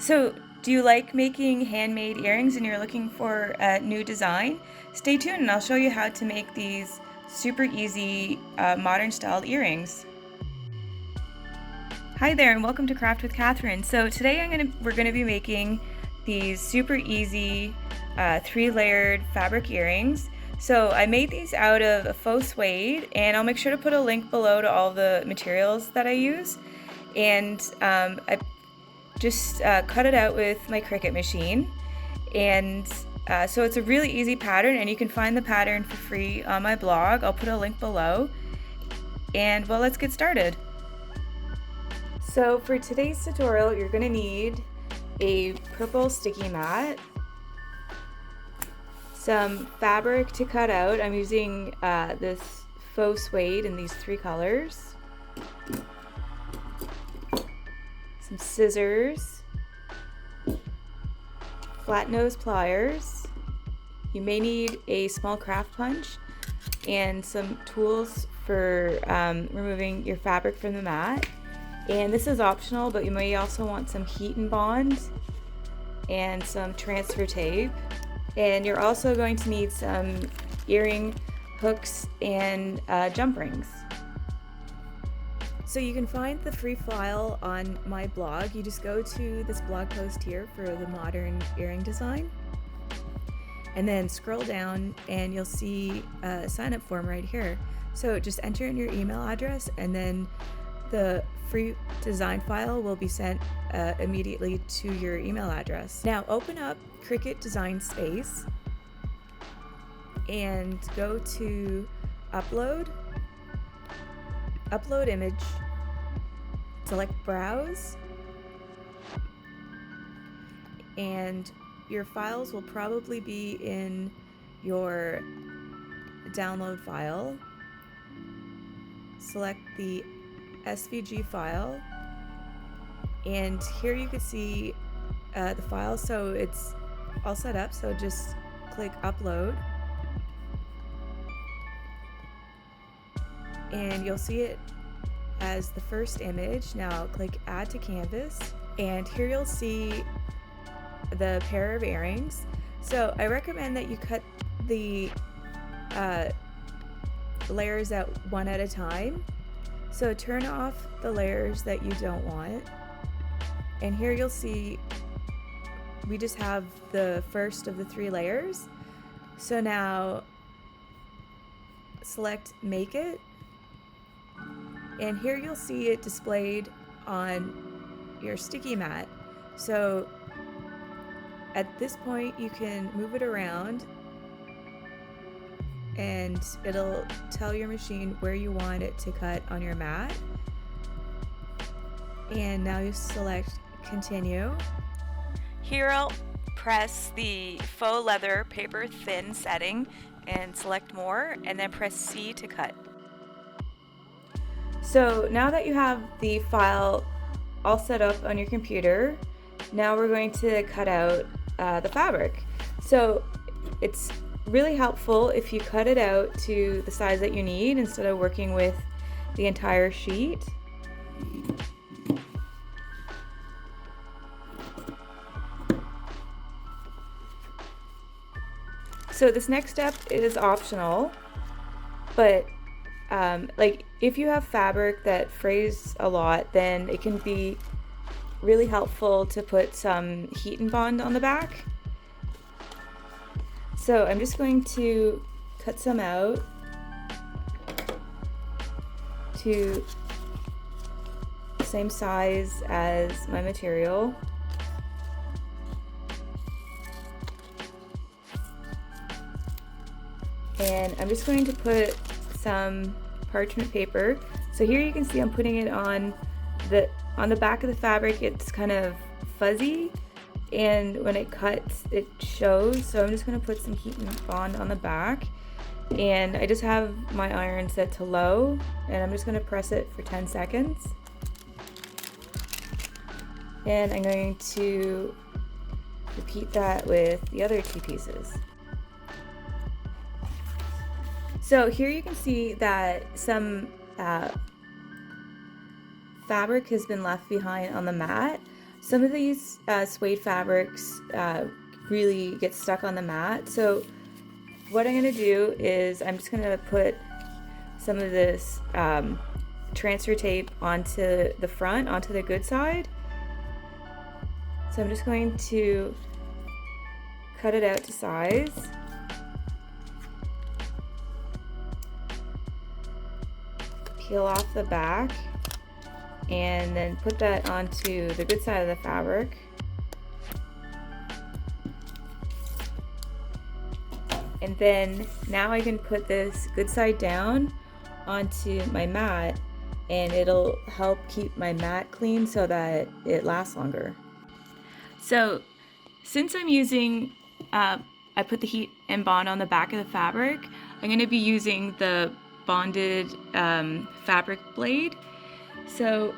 So, do you like making handmade earrings and you're looking for a new design? Stay tuned and I'll show you how to make these super easy modern styled earrings. Hi there and welcome to Craft with Catherine. So today we're gonna be making these super easy 3-layered fabric earrings. So I made these out of a faux suede, and I'll make sure to put a link below to all the materials that I use. And I just cut it out with my Cricut machine. And so it's a really easy pattern, and you can find the pattern for free on my blog. I'll put a link below. And well, let's get started. So for today's tutorial, you're going to need a purple sticky mat, some fabric to cut out. I'm using this faux suede in these 3 colors, some scissors, flat nose pliers. You may need a small craft punch and some tools for removing your fabric from the mat. And this is optional, but you may also want some heat and bond and some transfer tape. And you're also going to need some earring hooks and jump rings. So you can find the free file on my blog. You just go to this blog post here for the modern earring design, and then scroll down and you'll see a sign up form right here. So just enter in your email address, and then the free design file will be sent immediately to your email address. Now open up Cricut Design Space and go to Upload Image, select Browse, and your files will probably be in your download file. Select the SVG file, and here you can see the file. So it's all set up, so just click upload and you'll see it as the first image. Now click add to canvas, and here you'll see the pair of earrings. So I recommend that you cut the layers out one at a time. So turn off the layers that you don't want, and here you'll see we just have the first of the 3 layers. So now select Make It, and here you'll see it displayed on your sticky mat. So at this point you can move it around and it'll tell your machine where you want it to cut on your mat. And now you select Continue. Here I'll press the faux leather paper thin setting and select More, and then press C to cut. So now that you have the file all set up on your computer, now we're going to cut out the fabric. So it's really helpful if you cut it out to the size that you need instead of working with the entire sheet. So this next step is optional, but like if you have fabric that frays a lot, then it can be really helpful to put some heat and bond on the back. So I'm just going to cut some out to the same size as my material. And I'm just going to put some parchment paper. So here you can see I'm putting it on the back of the fabric. It's kind of fuzzy, and when it cuts it shows. So I'm just going to put some heat and bond on the back, and I just have my iron set to low, and I'm just going to press it for 10 seconds. And I'm going to repeat that with the other 2 pieces. So here you can see that some fabric has been left behind on the mat, Some of these suede fabrics really get stuck on the mat, so what I'm going to do is I'm just going to put some of this transfer tape onto the front, onto the good side. So I'm just going to cut it out to size. Peel off the back and then put that onto the good side of the fabric. And then now I can put this good side down onto my mat, and it'll help keep my mat clean so that it lasts longer. So since I'm using, I put the heat and bond on the back of the fabric, I'm going to be using the bonded fabric blade. So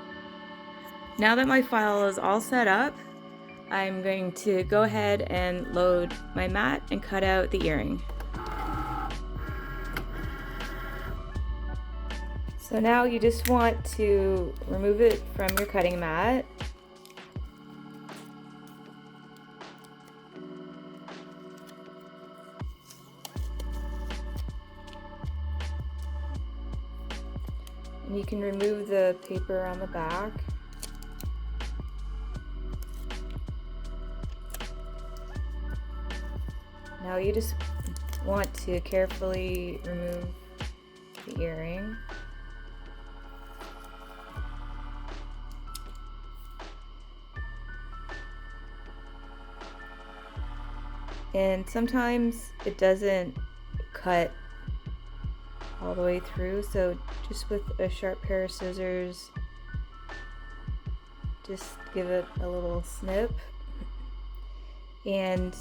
now that my file is all set up, I'm going to go ahead and load my mat and cut out the earring. So now you just want to remove it from your cutting mat. And you can remove the paper on the back. Now you just want to carefully remove the earring. And sometimes it doesn't cut all the way through, so just with a sharp pair of scissors, just give it a little snip. And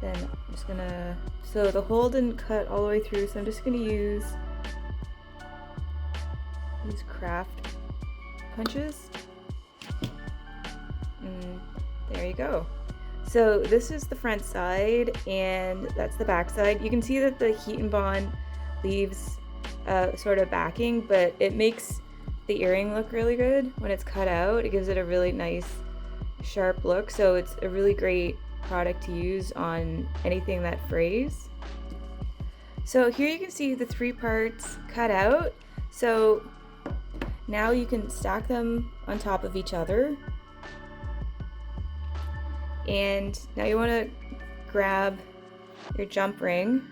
then I'm just gonna, so the hole didn't cut all the way through, so I'm just gonna use these craft punches. And there you go. So this is the front side and that's the back side. You can see that the heat and bond leaves sort of backing, but it makes the earring look really good when it's cut out. It gives it a really nice sharp look, so it's a really great product to use on anything that frays. So here you can see the 3 parts cut out. So now you can stack them on top of each other. And now you want to grab your jump ring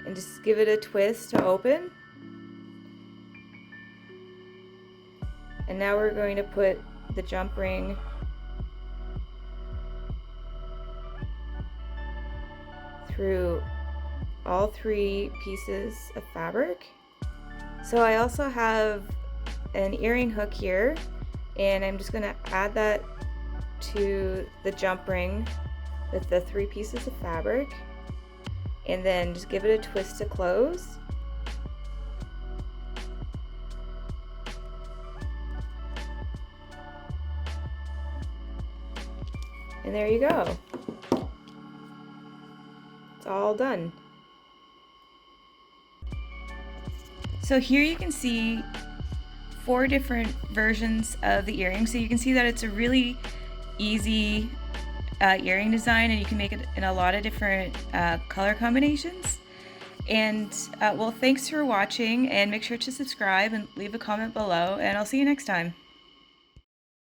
and just give it a twist to open. And now we're going to put the jump ring through all 3 pieces of fabric. So I also have an earring hook here, and I'm just going to add that to the jump ring with the 3 pieces of fabric, and then just give it a twist to close. And there you go. It's all done. So here you can see 4 different versions of the earring. So you can see that it's a really easy earring design, and you can make it in a lot of different color combinations. And well, thanks for watching, and make sure to subscribe and leave a comment below, and I'll see you next time.